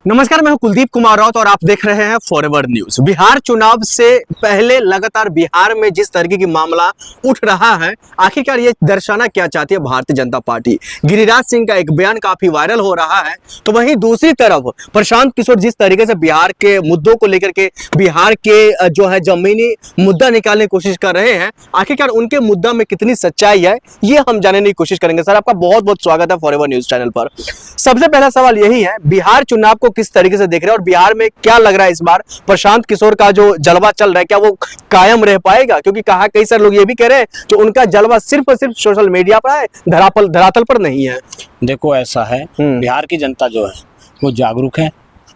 नमस्कार, मैं हूं कुलदीप कुमार राउत और आप देख रहे हैं फॉरएवर न्यूज। बिहार चुनाव से पहले लगातार बिहार में जिस तरीके की मामला उठ रहा है, आखिरकार ये दर्शाना क्या चाहती है भारतीय जनता पार्टी। गिरिराज सिंह का एक बयान काफी वायरल हो रहा है, तो वहीं दूसरी तरफ प्रशांत किशोर जिस तरीके से बिहार के मुद्दों को लेकर के बिहार के जो है जमीनी मुद्दा निकालने की कोशिश कर रहे हैं, आखिरकार उनके मुद्दा में कितनी सच्चाई है ये हम जानने की कोशिश करेंगे। सर, आपका बहुत बहुत स्वागत है फॉरएवर न्यूज चैनल पर। सबसे पहला सवाल यही है, बिहार चुनाव को किस तरीके से देख रहे हैं और बिहार में क्या लग रहा है इस बार प्रशांत किशोर का जो जलवा चल रहा है, क्या वो कायम रह पाएगा? क्योंकि कहा कई सारे लोग ये भी कह रहे हैं कि उनका जलवा सिर्फ और सिर्फ सोशल मीडिया पर है, धरातल पर नहीं है। देखो, ऐसा है, बिहार की जनता जो है वो जागरूक है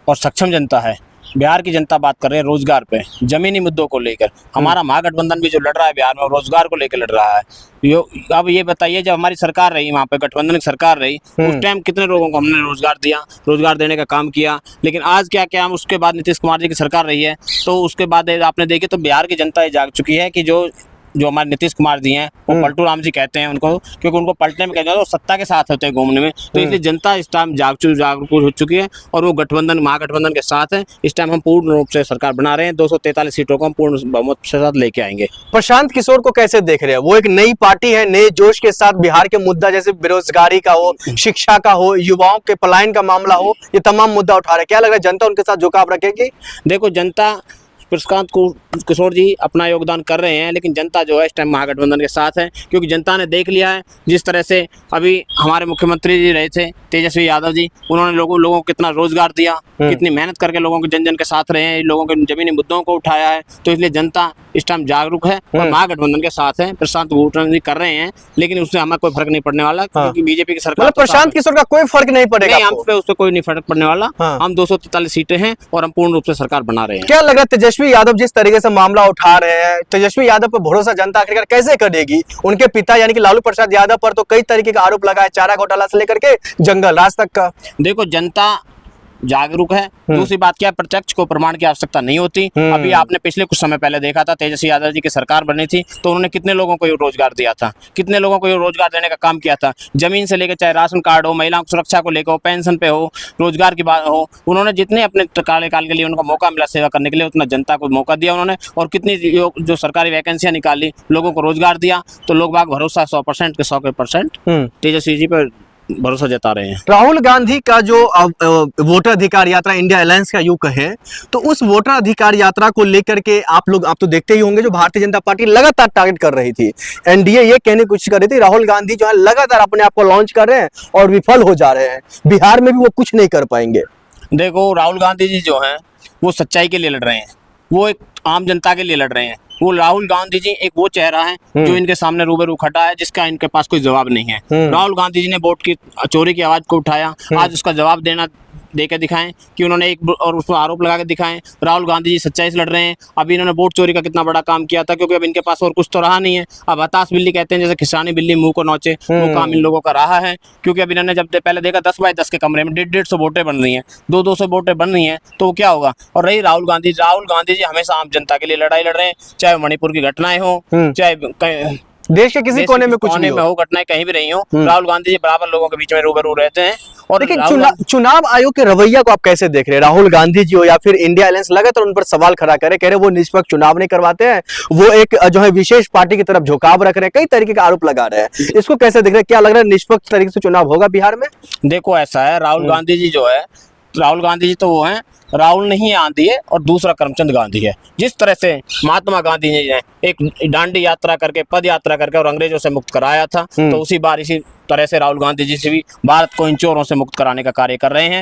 और सक्षम जनता है। बिहार की जनता बात कर रहे हैं रोजगार पे, जमीनी मुद्दों को लेकर। हमारा महागठबंधन भी जो लड़ रहा है बिहार में, रोजगार को लेकर लड़ रहा है। अब ये बताइए, जब हमारी सरकार रही, वहाँ पे गठबंधन की सरकार रही, उस टाइम कितने लोगों को हमने रोजगार दिया, रोजगार देने का काम किया। लेकिन आज क्या क्या हम उसके बाद नीतीश कुमार जी की सरकार रही है, तो उसके बाद आपने देखे तो बिहार की जनता ये जाग चुकी है कि जो हमारे नीतीश कुमार जी हैं वो पलटू राम जी कहते हैं उनको, क्योंकि उनको पलटने में कहते हैं, वो सत्ता के साथ होते हैं घूमने में। तो इसलिए जनता इस टाइम जागरूक हो चुकी है और वो महागठबंधन के साथ है। इस टाइम हम पूर्ण रूप से सरकार बना रहे हैं, 243 सीटों को हम पूर्ण बहुमत के साथ लेके आएंगे। प्रशांत किशोर को कैसे देख रहे हैं? वो एक नई पार्टी है, नए जोश के साथ बिहार के मुद्दा जैसे बेरोजगारी का हो, शिक्षा का हो, युवाओं के पलायन का मामला हो, ये तमाम मुद्दा उठा रहे हैं। क्या लग रहा है जनता उनके साथ झुकाव रखेगी? देखो, जनता प्रशांत किशोर जी अपना योगदान कर रहे हैं, लेकिन जनता जो है इस टाइम महागठबंधन के साथ है, क्योंकि जनता ने देख लिया है जिस तरह से अभी हमारे मुख्यमंत्री जी रहे थे तेजस्वी यादव जी, उन्होंने लोगों को कितना रोजगार दिया, कितनी मेहनत करके लोगों के जन के साथ रहे हैं, लोगों के जमीनी मुद्दों को उठाया है। तो इसलिए जनता इस टाइम जागरूक है और महागठबंधन के साथ है। प्रशांत किशोर जी कर रहे हैं, लेकिन उससे हमें कोई फर्क नहीं पड़ने वाला, क्योंकि बीजेपी की सरकार। प्रशांत किशोर का कोई फर्क नहीं पड़ेगा? हम पे उससे कोई नहीं फर्क पड़ने वाला। हम 243 सीटें हैं और हम पूर्ण रूप से सरकार बना रहे हैं। क्या लगा तेजस्वी यादव जिस तरीके से मामला उठा रहे हैं, तेजस्वी यादव पर भरोसा जनता आखिरकार कैसे करेगी? उनके पिता यानी कि लालू प्रसाद यादव पर तो कई तरीके का आरोप लगा है, चारा घोटाला से लेकर के जंगल राज तक का। देखो, जनता जागरूक है। दूसरी बात क्या, प्रत्यक्ष को प्रमाण की आवश्यकता नहीं होती। अभी आपने पिछले कुछ समय पहले देखा था, तेजस्वी यादव जी की सरकार बनी थी तो उन्होंने कितने लोगों को रोजगार दिया था, कितने लोगों को रोजगार देने का काम किया था। जमीन से लेकर चाहे राशन कार्ड हो, महिलाओं की सुरक्षा को लेकर हो, पेंशन पे हो, रोजगार की बात हो, उन्होंने जितने अपने कार्यकाल के लिए उनको मौका मिला सेवा करने के लिए, उतना जनता को मौका दिया उन्होंने। और कितनी जो सरकारी वैकेंसियां निकाली, लोगों को रोजगार दिया, तो लोग बाग भरोसा 100% के 100% तेजस्वी जी पर भरोसा जता रहे हैं। राहुल गांधी का जो वोटर अधिकार यात्रा इंडिया अलायंस का यूं कहे, तो उस वोटर अधिकार यात्रा को लेकर के आप तो देखते ही होंगे, जो भारतीय जनता पार्टी लगातार टारगेट कर रही थी। एनडीए ये कहने की कोशिश कर रही थी राहुल गांधी जो है लगातार अपने आप को लॉन्च कर रहे हैं और विफल हो जा रहे हैं। बिहार में भी वो कुछ नहीं कर पाएंगे। देखो, राहुल गांधी जी जो है वो सच्चाई के लिए लड़ रहे हैं, वो एक आम जनता के लिए लड़ रहे हैं। वो राहुल गांधी जी एक वो चेहरा है जो इनके सामने रूबरू खड़ा है, जिसका इनके पास कोई जवाब नहीं है। राहुल गांधी जी ने वोट की चोरी की आवाज को उठाया, आज उसका जवाब देके दिखाएं कि उन्होंने एक और उस पर आरोप लगा के दिखाएं। राहुल गांधी जी सच्चाई से लड़ रहे हैं। अभी इन्होंने वोट चोरी का कितना बड़ा काम किया था, क्योंकि अब इनके पास और कुछ तो रहा नहीं है। अब हताश बिल्ली कहते हैं, जैसे खिसानी बिल्ली मुंह को नोचे, वो काम इन लोगों का रहा है। क्योंकि अब इन्होंने जब पहले देखा 10 बाय 10 के कमरे में 150 वोटें बन रही हैं, 200 वोटें बन रही हैं, तो वो क्या होगा। और रही राहुल गांधी जी हमेशा आम जनता के लिए लड़ाई लड़ रहे हैं, चाहे मणिपुर की घटनाएं हो, चाहे देश के किसी कोने में कुछ नहीं हो, घटनाएं कहीं भी रही हो, राहुल गांधी जी बराबर लोगों के बीच में रूबरू रहते हैं। और देखिए, चुनाव आयोग के रवैया को आप कैसे देख रहे हैं? राहुल गांधी जी हो या फिर इंडिया अलायंस लगातार उन पर सवाल खड़ा करे, कह रहे वो निष्पक्ष चुनाव नहीं करवाते हैं, वो एक जो है विशेष पार्टी की तरफ झुकाव रख रहे हैं, कई तरीके का आरोप लगा रहे हैं। इसको कैसे देख रहे हैं? क्या लग रहा है निष्पक्ष तरीके से चुनाव होगा बिहार में? देखो, ऐसा है, राहुल गांधी जी जो है, राहुल गांधी जी तो वो हैं, राहुल नहीं आंधी है और दूसरा करमचंद गांधी है। जिस तरह से महात्मा गांधी जी ने एक दांडी यात्रा करके, पद यात्रा करके और अंग्रेजों से मुक्त कराया था, तो इसी तरह से राहुल गांधी जी से भी भारत को इन चोरों से मुक्त कराने का कार्य कर रहे हैं।